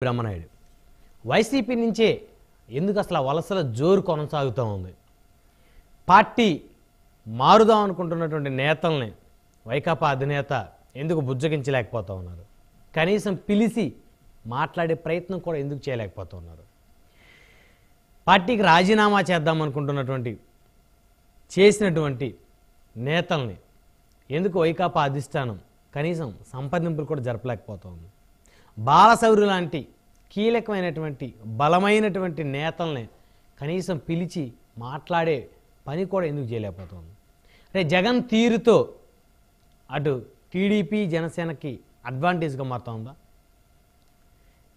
Brahmanaidu YCP నుంచే ఎందుకు అసలు వలసల జోరు కొనసాగుతూ ఉంది. పార్టీ మారుదాం అనుకుంటున్నటువంటి నేతల్ని వైకాపా అధినేత ఎందుకు బుజ్జగించలేకపోతూ ఉన్నారు. కనీసం పిలిచి మాట్లాడే ప్రయత్నం కూడా ఎందుకు చేయలేకపోతూ ఉన్నారు. పార్టీకి రాజీనామా చేద్దాం అనుకుంటున్నటువంటి చేసినటువంటి నేతల్ని ఎందుకు వైకాపా అధిష్టానం కనీసం సంప్రదింపులు కూడా జరపలేకపోతూ ఉంది. బాలశౌరి లాంటి కీలకమైనటువంటి బలమైనటువంటి నేతల్ని కనీసం పిలిచి మాట్లాడే పని కూడా ఎందుకు చేయలేకపోతుంది. అంటే జగన్ తీరుతో అటు టీడీపీ జనసేనకి అడ్వాంటేజ్గా మారుతూ ఉందా?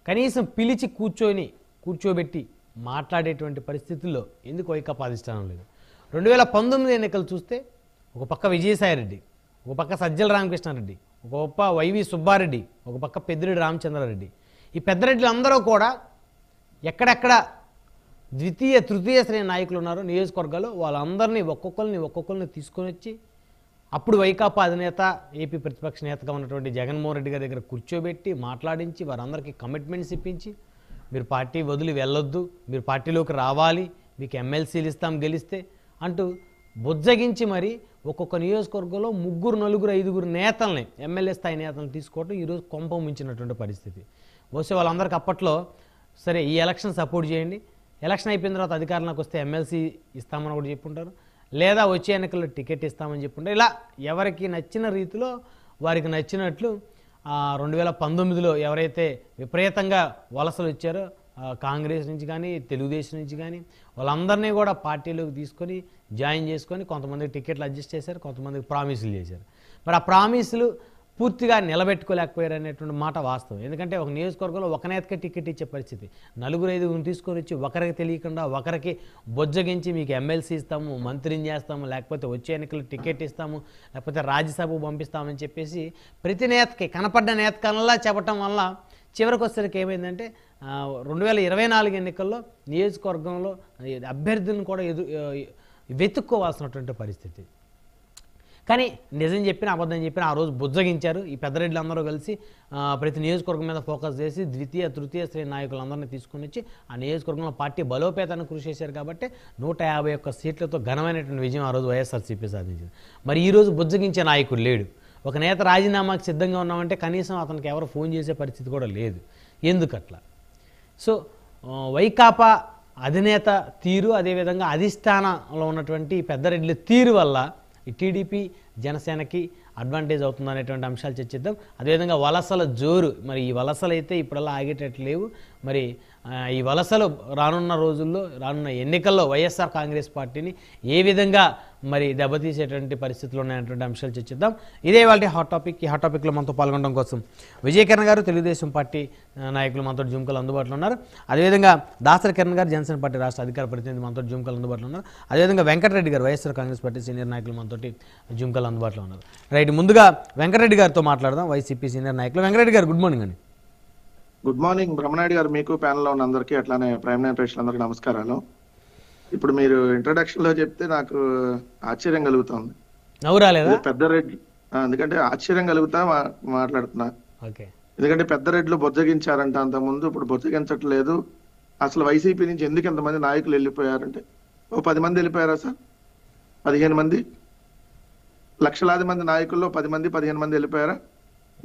కనీసం పిలిచి కూర్చోబెట్టి మాట్లాడేటువంటి పరిస్థితుల్లో ఎందుకు వైకాపా అధిష్టానం లేదు. 2019 ఎన్నికలు చూస్తే ఒక పక్క విజయసాయిరెడ్డి, ఒక పక్క సజ్జల రామకృష్ణారెడ్డి, ఒక పక్క వైవి సుబ్బారెడ్డి, ఒక పక్క పెద్దిరెడ్డి రామచంద్రారెడ్డి. ఈ పెద్దరెడ్డిలు అందరూ కూడా ఎక్కడెక్కడ ద్వితీయ తృతీయ శ్రేణి నాయకులు ఉన్నారో నియోజకవర్గాల్లో వాళ్ళందరినీ ఒక్కొక్కరిని తీసుకొని వచ్చి అప్పుడు వైకాపా అధినేత ఏపీ ప్రతిపక్ష నేతగా ఉన్నటువంటి జగన్మోహన్ రెడ్డి గారి దగ్గర కూర్చోబెట్టి మాట్లాడించి వారందరికీ కమిట్మెంట్స్ ఇప్పించి మీరు పార్టీ వదిలి వెళ్ళొద్దు, మీరు పార్టీలోకి రావాలి, మీకు ఎమ్మెల్సీలు ఇస్తాం గెలిస్తే అంటూ బుజ్జగించి మరి ఒక్కొక్క నియోజకవర్గంలో 3, 4, 5 నేతల్ని ఎమ్మెల్యే స్థాయి నేతలను తీసుకోవడం ఈరోజు కొంప ముంచినటువంటి పరిస్థితి. బహుశా వాళ్ళందరికీ అప్పట్లో సరే ఈ ఎలక్షన్ సపోర్ట్ చేయండి, ఎలక్షన్ అయిపోయిన తర్వాత అధికారంలోకి వస్తే ఎమ్మెల్సీ ఇస్తామని కూడా చెప్పుంటారు, లేదా వచ్చే ఎన్నికల్లో టికెట్ ఇస్తామని చెప్పుంటారు. ఇలా ఎవరికి నచ్చిన రీతిలో వారికి నచ్చినట్లు 2019లో ఎవరైతే విపరీతంగా వలసలు వచ్చారో కాంగ్రెస్ నుంచి కానీ తెలుగుదేశం నుంచి కానీ వాళ్ళందరినీ కూడా పార్టీలోకి తీసుకొని జాయిన్ చేసుకొని కొంతమందికి టికెట్లు అడ్జస్ట్ చేశారు, కొంతమందికి ప్రామిసులు చేశారు. మరి ఆ ప్రామిసులు పూర్తిగా నిలబెట్టుకోలేకపోయారు అనేటువంటి మాట వాస్తవం. ఎందుకంటే ఒక నియోజకవర్గంలో ఒక నేతకే టికెట్ ఇచ్చే పరిస్థితి, 4, 5 తీసుకొని వచ్చి ఒకరికి తెలియకుండా ఒకరికి బొజ్జగించి మీకు ఎమ్మెల్సీ ఇస్తాము, మంత్రిని చేస్తాము, లేకపోతే వచ్చే ఎన్నికలు టికెట్ ఇస్తాము, లేకపోతే రాజ్యసభకు పంపిస్తామని చెప్పేసి ప్రతి నేతకి కనపడ్డ నేత కనలా చెప్పటం వల్ల చివరికి వచ్చేసరికి ఏమైందంటే 2024 ఎన్నికల్లో నియోజకవర్గంలో అభ్యర్థులను కూడా వెతుక్కోవాల్సినటువంటి పరిస్థితి. కానీ నిజం చెప్పిన అబద్ధం చెప్పిన ఆ రోజు బుజ్జగించారు. ఈ పెద్దరెడ్లు అందరూ కలిసి ప్రతి నియోజకవర్గం మీద ఫోకస్ చేసి ద్వితీయ తృతీయ శ్రేణి నాయకులందరినీ తీసుకుని వచ్చి ఆ నియోజకవర్గంలో పార్టీ బలోపేతాన్ని కృషి చేశారు. కాబట్టి 151 సీట్లతో ఘనమైనటువంటి విజయం ఆ రోజు వైఎస్ఆర్సీపీ సాధించింది. మరి ఈరోజు బుజ్జగించే నాయకుడు లేడు. ఒక నేత రాజీనామాకి సిద్ధంగా ఉన్నామంటే కనీసం అతనికి ఎవరు ఫోన్ చేసే పరిస్థితి కూడా లేదు. ఎందుకట్లా? సో వైకాపా అధినేత తీరు, అదేవిధంగా అధిష్టానంలో ఉన్నటువంటి పెద్దరెడ్డి తీరు వల్ల ఈ టీడీపీ జనసేనకి అడ్వాంటేజ్ అవుతుందనేటువంటి అంశాలు చర్చిద్దాం. అదేవిధంగా వలసల జోరు, మరి ఈ వలసలు అయితే ఇప్పుడల్లా ఆగేటట్లు లేవు. మరి ఈ వలసలు రానున్న రోజుల్లో రానున్న ఎన్నికల్లో వైఎస్ఆర్ కాంగ్రెస్ పార్టీని ఏ విధంగా మరి దెబ్బతీసేటువంటి పరిస్థితులు ఉన్నాయనేటువంటి అంశాలు చర్చిద్దాం. ఇదే వాళ్ళ హాట్ టాపిక్. ఈ హాట్ టాపిక్లో మనతో పాల్గొనడం కోసం విజయకిరణ్ గారు తెలుగుదేశం పార్టీ నాయకులు మనతో జూమ్కలు అందుబాటులో ఉన్నారు. అదేవిధంగా దాసరి కిరణ్ గారు జనసేన పార్టీ రాష్ట్ర అధికార ప్రతినిధి మనతో జూమ్కలు అందుబాటులో ఉన్నారు. అదేవిధంగా వెంకటరెడ్డి గారు వైఎస్ఆర్ కాంగ్రెస్ పార్టీ సీనియర్ నాయకులు మనతో జూమ్కలు అందుబాటులో ఉన్నారు. రైట్, ముందుగా వెంకటరెడ్డి గారితో మాట్లాడదాం, వైసీపీ సీనియర్ నాయకులు. వెంకటరెడ్డి గారు గుడ్ మార్నింగ్ అండి. గుడ్ మార్నింగ్ బ్రహ్మనాయుడు గారు, మీకు ప్యానెల్లో ఉన్న అందరికీ అట్లానే ప్రైమ్ నైన్ ప్రేక్షకులందరికీ నమస్కారాలు. ఇప్పుడు మీరు ఇంట్రొడక్షన్ లో చెప్తే నాకు ఆశ్చర్యం కలుగుతుంది. పెద్దరెడ్డి ఎందుకంటే ఆశ్చర్యం కలుగుతా మాట్లాడుతున్నా. ఎందుకంటే పెద్దరెడ్లు బొజ్జగించారంట అంతకుముందు, ఇప్పుడు బొజ్జగించట్లేదు. అసలు వైసీపీ నుంచి ఎందుకు ఎంతమంది నాయకులు వెళ్ళిపోయారంటే, 10 మంది వెళ్ళిపోయారా సార్? 15 మంది, లక్షలాది మంది నాయకుల్లో 10 మంది 15 మంది వెళ్ళిపోయారా?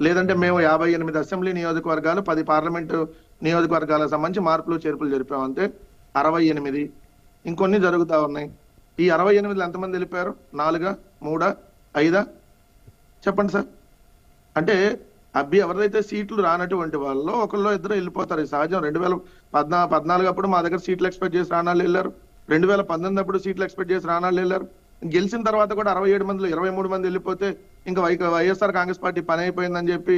లేదంటే మేము 58 అసెంబ్లీ నియోజకవర్గాలు 10 పార్లమెంటు నియోజకవర్గాలకు సంబంధించి మార్పులు చేర్పులు జరిపామంటే 68, ఇంకొన్ని జరుగుతా ఉన్నాయి. ఈ 68లో ఎంతమంది వెళ్ళిపోయారు? 4, 3, 5 చెప్పండి సార్. అంటే ఎవరైతే సీట్లు రానటువంటి వాళ్ళు ఒకళ్ళు ఇద్దరు వెళ్ళిపోతారు. ఈ సహజం. 2014 అప్పుడు మా దగ్గర సీట్లు ఎక్స్పెక్ట్ చేసి రానాళ్ళు వెళ్ళారు. 2019 అప్పుడు సీట్లు ఎక్స్పెక్ట్ చేసి రానాళ్ళు వెళ్ళారు. గెలిచిన తర్వాత కూడా 67 మందిలో 23 మంది వెళ్ళిపోతే ఇంకా వైఎస్ఆర్ కాంగ్రెస్ పార్టీ పని అయిపోయిందని చెప్పి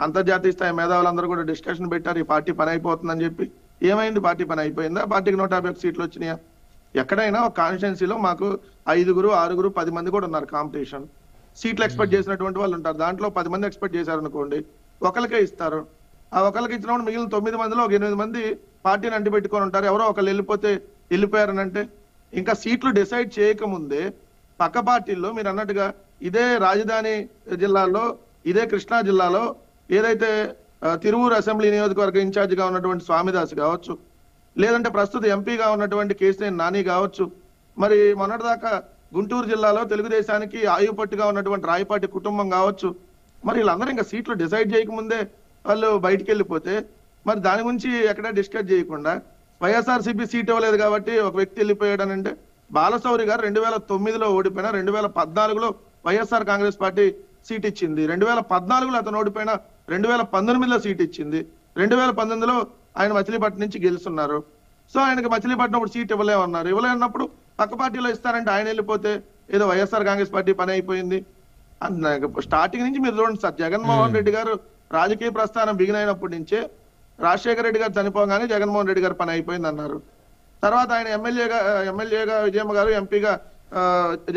అంతర్జాతీయ స్థాయి మేధావులందరూ కూడా డిస్కషన్ పెట్టారు, ఈ పార్టీ పని అయిపోతుందని చెప్పి. ఏమైంది? పార్టీ పని అయిపోయిందా? పార్టీకి 151 సీట్లు వచ్చినాయా? ఎక్కడైనా ఒక కాన్స్టిట్యున్సీలో మాకు 5, 6, 10 మంది కూడా ఉన్నారు కాంపిటీషన్. సీట్లు ఎక్స్పెక్ట్ చేసినటువంటి వాళ్ళు ఉంటారు. దాంట్లో 10 మంది ఎక్స్పెక్ట్ చేశారనుకోండి, ఒకరికే ఇస్తారు. ఆ ఒకరికి ఇచ్చినప్పుడు మిగిలిన 9 మందిలో ఒక 8 మంది పార్టీని అంటిపెట్టుకొని ఉంటారు. ఎవరో ఒకళ్ళు వెళ్ళిపోతే వెళ్ళిపోయారనంటే ఇంకా సీట్లు డిసైడ్ చేయకముందే పక్క పార్టీల్లో మీరు అన్నట్టుగా ఇదే రాజధాని జిల్లాలో, ఇదే కృష్ణా జిల్లాలో ఏదైతే తిరువూరు అసెంబ్లీ నియోజకవర్గ ఇన్ఛార్జిగా ఉన్నటువంటి స్వామిదాస్ కావచ్చు, లేదంటే ప్రస్తుత ఎంపీగా ఉన్నటువంటి కేసినేని నాని కావచ్చు, మరి మొన్నటిదాకా గుంటూరు జిల్లాలో తెలుగుదేశానికి ఆయుపట్టుగా ఉన్నటువంటి రాయపాటి కుటుంబం కావచ్చు, మరి వీళ్ళందరూ ఇంకా సీట్లు డిసైడ్ చేయకముందే వాళ్ళు బయటికి వెళ్ళిపోతే మరి దాని గురించి ఎక్కడ డిస్కస్ చేయకుండా వైఎస్ఆర్సీపీ సీట్ ఇవ్వలేదు కాబట్టి ఒక వ్యక్తి వెళ్ళిపోయాడని అంటే, బాలశౌరి గారు 2009లో ఓడిపోయినా 2014లో వైఎస్ఆర్ కాంగ్రెస్ పార్టీ సీట్ ఇచ్చింది, 2014లో అతను ఓడిపోయినా 2019లో సీట్ ఇచ్చింది, 2019లో ఆయన మచిలీపట్నం నుంచి గెలుస్తున్నారు. సో ఆయనకి మచిలీపట్నం ఇప్పుడు సీట్ ఇవ్వలేమన్నారు. ఇవ్వలేనప్పుడు పక్క పార్టీలో ఇస్తారంటే ఆయన వెళ్ళిపోతే ఏదో వైఎస్ఆర్ కాంగ్రెస్ పార్టీ పని అయిపోయింది. స్టార్టింగ్ నుంచి మీరు చూడండి సార్, జగన్మోహన్ రెడ్డి గారు రాజకీయ ప్రస్థానం బిగిన్ అయినప్పటి నుంచే రాజశేఖర రెడ్డి గారు చనిపోగానే జగన్మోహన్ రెడ్డి గారు పని అయిపోయింది అన్నారు. తర్వాత ఆయన ఎమ్మెల్యేగా విజయమ్మ గారు, ఎంపీగా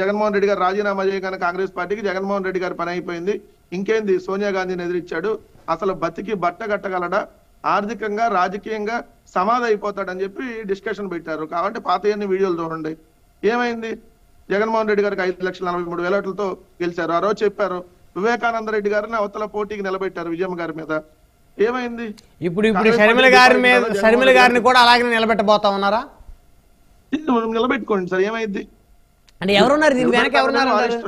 జగన్మోహన్ రెడ్డి గారు రాజీనామా చేయగానే కాంగ్రెస్ పార్టీకి జగన్మోహన్ రెడ్డి గారి పని అయిపోయింది. ఇంకేంది సోనియా గాంధీని ఎదిరించాడు, అసలు బతికి బట్ట కట్టగలడా, ఆర్థికంగా రాజకీయంగా సమాధి అయిపోతాడని చెప్పి డిస్కషన్ పెట్టారు. కాబట్టి పాతయన్ని వీడియోలు చూడండి. ఏమైంది, జగన్మోహన్ రెడ్డి గారికి 5,43,000 ఓట్లతో గెలిచారు. ఆ రోజు చెప్పారు వివేకానంద రెడ్డి గారిని అవతల పోటీకి నిలబెట్టారు విజయమ్మ గారి మీద. ఏమైంది, ఇప్పుడు షర్మిల గారిని కూడా అలాగే నిలబెట్టబోతా ఉన్నారా? నిలబెట్టుకోండి సార్, ఏమైంది అంటే ఎవరున్నారు దీని వెనక?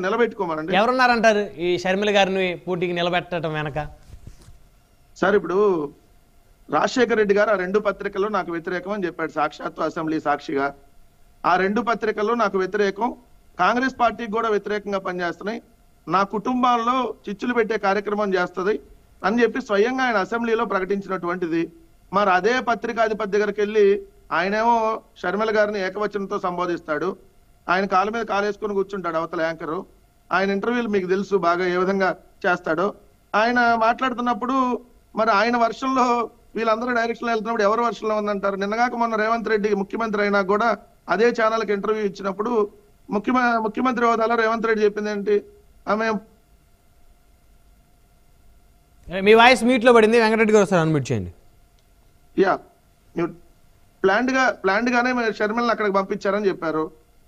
నిలబెట్టుకోమనండి. ఎవరున్నారంటారు ఈ షర్మిల గారిని పోటీకి నిలబెట్టడం వెనక? సార్ ఇప్పుడు రాజశేఖర రెడ్డి గారు ఆ 2 పత్రికల్లో నాకు వ్యతిరేకం అని చెప్పాడు, సాక్షాత్తు అసెంబ్లీ సాక్షిగా. ఆ 2 పత్రికల్లో నాకు వ్యతిరేకం, కాంగ్రెస్ పార్టీకి కూడా వ్యతిరేకంగా పనిచేస్తున్నాయి, నా కుటుంబాల్లో చిచ్చులు పెట్టే కార్యక్రమం చేస్తుంది అని చెప్పి స్వయంగా ఆయన అసెంబ్లీలో ప్రకటించినటువంటిది. మరి అదే పత్రికాధిపతి దగ్గరికి వెళ్ళి ఆయనేమో షర్మిల గారిని ఏకవచనంతో సంబోధిస్తాడు, ఆయన కాళ్ళ మీద కాలేసుకుని కూర్చుంటాడు అవతల యాంకరు. ఆయన ఇంటర్వ్యూలు మీకు తెలుసు బాగా ఏ విధంగా చేస్తాడో. ఆయన మాట్లాడుతున్నప్పుడు మరి ఆయన వర్షంలో వీళ్ళందరూ డైరెక్షన్ వెళ్తున్నప్పుడు ఎవరు వర్షంలో ఉందంటారు? నిన్నగాక మొన్న రేవంత్ రెడ్డి ముఖ్యమంత్రి అయినా కూడా అదే ఛానల్కి ఇంటర్వ్యూ ఇచ్చినప్పుడు ముఖ్యమంత్రి హోదాలో రేవంత్ రెడ్డి చెప్పింది ఏంటి, ఆమె మీ వాయిస్ మ్యూట్ లో పడింది, వెంకటరెడ్డి గారు ఒకసారి అన్మ్యూట్ చేయండి. ప్లాండ్ గానే షర్మిలను అక్కడికి పంపించారని చెప్పారు.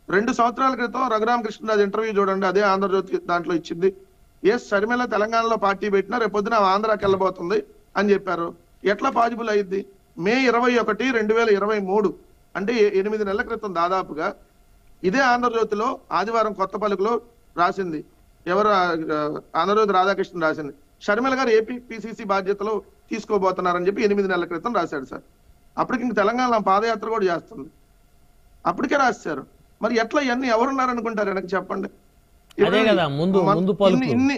2 సంవత్సరాల క్రితం రఘురామ కృష్ణరాజు ఇంటర్వ్యూ చూడండి, అదే ఆంధ్రజ్యోతి దాంట్లో ఇచ్చింది. షర్మిల తెలంగాణలో పార్టీ పెట్టినా రేపొద్దున ఆంధ్రాకి వెళ్ళబోతుంది అని చెప్పారు. ఎట్లా పాజిబుల్ అయ్యింది? మే 21, 2023 అంటే 8 నెలల క్రితం దాదాపుగా ఇదే ఆంధ్రజ్యోతిలో ఆదివారం కొత్త పలుకులో రాసింది. ఎవరు? ఆంధ్రజ్యోతి రాధాకృష్ణ రాసింది. షర్మిల గారు ఏపీ పిసిసి బాధ్యతలు తీసుకోబోతున్నారని చెప్పి 8 నెలల క్రితం రాశాడు సార్. అప్పటికి ఇంక తెలంగాణ పాదయాత్ర కూడా చేస్తుంది, అప్పటికే రాశారు. మరి ఎట్లా ఇవన్నీ ఎవరున్నారనుకుంటారు వెనక్కి చెప్పండి. ఇన్ని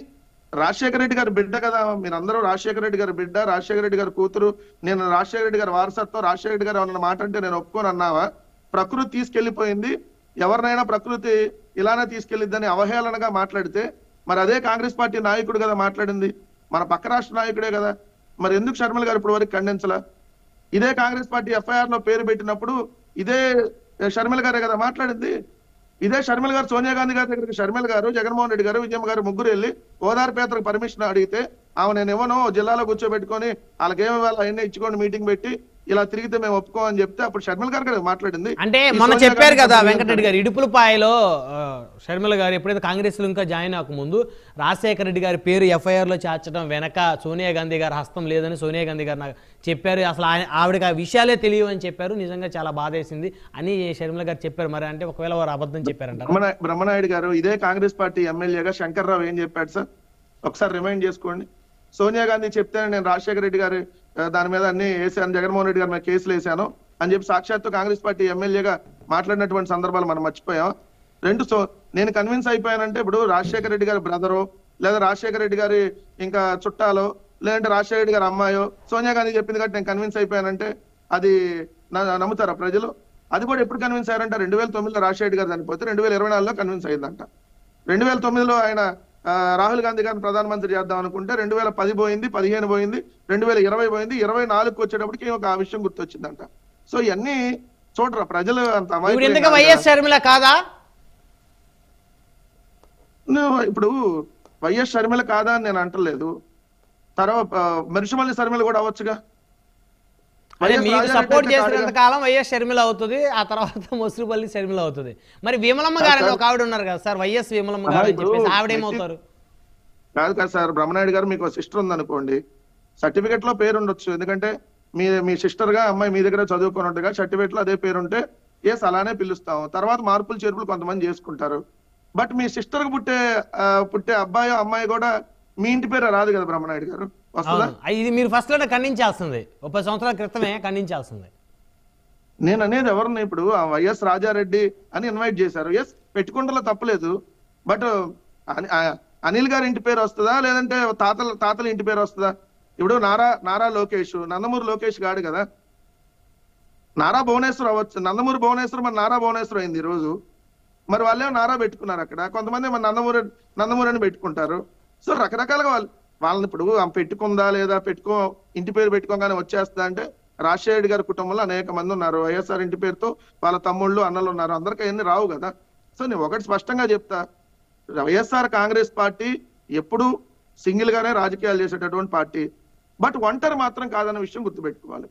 రాజశేఖర రెడ్డి గారి బిడ్డ కదా, మీరందరూ రాజశేఖర రెడ్డి గారి బిడ్డ, రాజశేఖర రెడ్డి గారి కూతురు, నేను రాజశేఖర రెడ్డి గారి వారసత్వం, రాజశేఖర రెడ్డి గారు అన్న మాట అంటే నేను ఒప్పుకోను అన్నావా? ప్రకృతి తీసుకెళ్లిపోయింది, ఎవరినైనా ప్రకృతి ఇలానే తీసుకెళ్లిద్దని అవహేళనగా మాట్లాడితే మరి అదే కాంగ్రెస్ పార్టీ నాయకుడు కదా మాట్లాడింది, మన పక్క రాష్ట్ర నాయకుడే కదా. మరి ఎందుకు షర్మిల గారు ఇప్పటి వరకు ఖండించలా? ఇదే కాంగ్రెస్ పార్టీ ఎఫ్ఐఆర్ లో పేరు పెట్టినప్పుడు ఇదే షర్మిల గారే కదా మాట్లాడింది. ఇదే షర్మిల గారు సోనియా గాంధీ గారి దగ్గరికి షర్మిల గారు, జగన్మోహన్ రెడ్డి గారు, విజయమ్మ గారు ముగ్గురు వెళ్ళి ఓదార్పేతకు పర్మిషన్ అడిగితే ఆమె నేను ఇవ్వను, జిల్లాలో కూర్చోబెట్టుకొని వాళ్ళకేమి ఇవ్వాలి అవన్నీ ఇచ్చుకొని మీటింగ్ పెట్టి ఇలా తిరిగితే మేము ఒప్పుకోమని చెప్తే అప్పుడు షర్మిల గారు కదా మాట్లాడింది. అంటే మొన్న చెప్పారు కదా వెంకటరెడ్డి గారు, ఇడుపులపాయలో షర్మిల గారు ఎప్పుడైతే కాంగ్రెస్ లో ఇంకా జాయిన్ అవ్వకముందు రాజశేఖర రెడ్డి గారి పేరు ఎఫ్ఐఆర్ లో చేర్చడం వెనక సోనియా గాంధీ గారి హస్తం లేదని సోనియా గాంధీ గారు నాకు చెప్పారు, అసలు ఆవిడకి ఆ విషయాలే తెలియవు అని చెప్పారు, నిజంగా చాలా బాధేసింది అని షర్మిల గారు చెప్పారు. మరి అంటే ఒకవేళ వారు అబద్ధం చెప్పారంట. బ్రహ్మనాయుడు గారు ఇదే కాంగ్రెస్ పార్టీ ఎమ్మెల్యేగా శంకర్రావు ఏం చెప్పాడు సార్, ఒకసారి రిమైండ్ చేసుకోండి. సోనియా గాంధీ చెప్తే నేను రాజశేఖర రెడ్డి గారి దాని మీద అన్ని వేసాను, జగన్మోహన్ రెడ్డి గారి మీద కేసులు వేసాను అని చెప్పి సాక్షాత్తు కాంగ్రెస్ పార్టీ ఎమ్మెల్యేగా మాట్లాడినటువంటి సందర్భాలు మనం మర్చిపోయాం. నేను కన్విన్స్ అయిపోయానంటే ఇప్పుడు రాజశేఖర రెడ్డి గారి బ్రదరు, లేదా రాజశేఖర రెడ్డి గారి ఇంకా చుట్టాలో, లేదంటే రాజశేఖర రెడ్డి గారి అమ్మాయో సోనియా గాంధీ చెప్పింది కాబట్టి నేను కన్విన్స్ అయిపోయానంటే అది నమ్ముతారా ప్రజలు? అది కూడా ఎప్పుడు కన్విన్స్ అయ్యారంట? 2009లో రాజశేఖర రెడ్డి గారు చనిపోతే 2024లో కన్విన్స్ అయ్యిందంట. 2009లో ఆయన రాహుల్ గాంధీ గారిని ప్రధానమంత్రి చేద్దాం అనుకుంటే 2010 పోయింది, 15 పోయింది, 2020 పోయింది, 24కి వచ్చేటప్పటికి ఒక ఆ విషయం గుర్తొచ్చిందంట. సో ఇవన్నీ చూడరా ప్రజలు అంత వైఎస్ షర్మిల కాదా? ఇప్పుడు వైఎస్ షర్మిల కాదా అని నేను అంటలేదు. తర్వాత మెరిషమల్లి షర్మిల కూడా అవ్వచ్చుగా. మీకు సపోర్ట్ చేసినంత కాలం వైఎస్ షర్మిల అవుతుంది, ఆ తర్వాత ముసురుపల్లి షర్మిల అవుతుంది. మరి విమలమ్మ గారు ఒక ఆవిడ ఉన్నారు కదా సార్, వైఎస్ విమలమ్మ గారు అని చెప్పేసి ఆవిడేమవుతారు? కాదు కదా సార్, బ్రహ్మనాయుడు గారు మీకు సిస్టర్ ఉందనుకోండి, సర్టిఫికెట్ లో పేరు ఉండొచ్చు, ఎందుకంటే మీ సిస్టర్ గా అమ్మాయి మీ దగ్గర చదువుకున్నట్టుగా సర్టిఫికెట్ లో అదే పేరు ఉంటే ఎస్ అలానే పిలుస్తాం. తర్వాత మార్పులు చేర్పులు కొంతమంది చేసుకుంటారు. బట్ మీ సిస్టర్ కు పుట్టే అబ్బాయి అమ్మాయి కూడా మీ ఇంటి పేరు రాదు కదా బ్రహ్మనాయుడు గారు, వస్తుందా? ఇది మీరు ఫస్ట్ లోనే ఖండించాల్సింది, 30 సంవత్సరాల క్రితమే ఖండించాల్సింది. నేను అనేది ఎవరిని, ఇప్పుడు ఆ వైఎస్ రాజారెడ్డి అని ఇన్వైట్ చేశారు, ఎస్ పెట్టుకుంటలో తప్పలేదు. బట్ అనిల్ గారి ఇంటి పేరు వస్తుందా, లేదంటే తాతల ఇంటి పేరు వస్తుందా? ఇప్పుడు నారా లోకేష్, నందమూరి లోకేష్ గాడు కదా, నారా భువనేశ్వర్ అవ్వచ్చు, నందమూరి భువనేశ్వర్ మరి నారా భువనేశ్వర్ అయింది ఈ రోజు. మరి వాళ్ళే నారా పెట్టుకున్నారు అక్కడ, కొంతమంది మరి నందమూరి అని పెట్టుకుంటారు. సో రకరకాలుగా వాళ్ళని ఇప్పుడు పెట్టుకుందా లేదా ఇంటి పేరు పెట్టుకోగానే వచ్చేస్తుందా అంటే, రాజశేఖర్ గారి కుటుంబంలో అనేక మంది ఉన్నారు, వైఎస్ఆర్ ఇంటి పేరుతో వాళ్ళ తమ్ముళ్ళు అన్నలు ఉన్నారు, అందరికీ అవన్నీ రావు కదా. సో నేను ఒకటి స్పష్టంగా చెప్తా, వైఎస్ఆర్ కాంగ్రెస్ పార్టీ ఎప్పుడు సింగిల్ గానే రాజకీయాలు చేసేటటువంటి పార్టీ, బట్ ఒంటరి మాత్రం కాదన్న విషయం గుర్తుపెట్టుకోవాలి.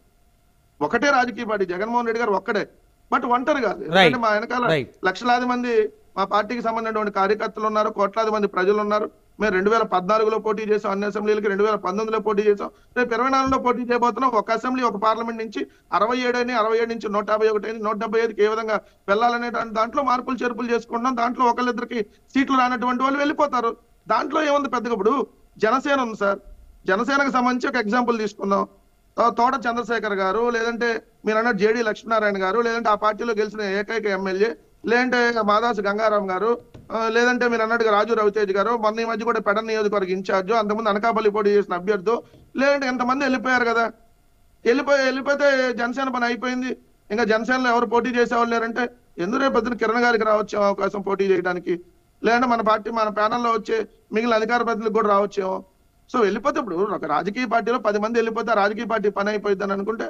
ఒకటే రాజకీయ పార్టీ, జగన్మోహన్ రెడ్డి గారు ఒక్కడే, బట్ ఒంటరి కాదు. ఎందుకంటే మా వెనకాల లక్షలాది మంది మా పార్టీకి సంబంధించినటువంటి కార్యకర్తలు ఉన్నారు, కోట్లాది మంది ప్రజలు ఉన్నారు. మేము 2014లో పోటీ చేసాం అన్ని అసెంబ్లీలకి, 2019లో పోటీ చేసాం, రేపు 24లో పోటీ చేయబోతున్నాం. ఒక అసెంబ్లీ ఒక పార్లమెంట్ నుంచి 67 నుంచి 151 175కి ఏ విధంగా వెళ్ళాలనే దాంట్లో మార్పులు చేర్పులు చేసుకుంటున్నాం. దాంట్లో ఒకళ్ళిద్దరికి సీట్లు రానటువంటి వాళ్ళు వెళ్ళిపోతారు. దాంట్లో ఏముంది పెద్దగా. ఇప్పుడు జనసేన ఉంది సార్, జనసేనకు సంబంధించి ఒక ఎగ్జాంపుల్ తీసుకుందాం. తోట చంద్రశేఖర్ గారు, లేదంటే మీరు అన్నట్టు జేడి లక్ష్మీనారాయణ గారు, లేదంటే ఆ పార్టీలో గెలిచిన ఏకైక ఎమ్మెల్యే, లేదంటే మాదాసు గంగారాం గారు, లేదంటే మీరు అన్నట్టుగా రాజు రవితేజ్ గారు, మొన్న ఈ మధ్య కూడా పెడన్ నియోజకవర్గ ఇన్ఛార్జు, అంతకుముందు అనకాపల్లి పోటీ చేసిన అభ్యర్థు, లేదంటే ఎంతమంది వెళ్ళిపోయారు కదా. వెళ్ళిపోతే జనసేన పని అయిపోయింది. ఇంకా జనసేనలో ఎవరు పోటీ చేసేవాళ్ళు లేరంటే ఎందుకు రేపు పొద్దున కిరణ్ గారికి రావచ్చేమో అవకాశం పోటీ చేయడానికి, లేదంటే మన ప్యానల్లో వచ్చే మిగిలిన అధికార ప్రతినిధులకు కూడా రావచ్చేమో. సో వెళ్ళిపోతే ఇప్పుడు ఒక రాజకీయ పార్టీలో 10 మంది వెళ్ళిపోతే రాజకీయ పార్టీ పని అయిపోయిందని అనుకుంటే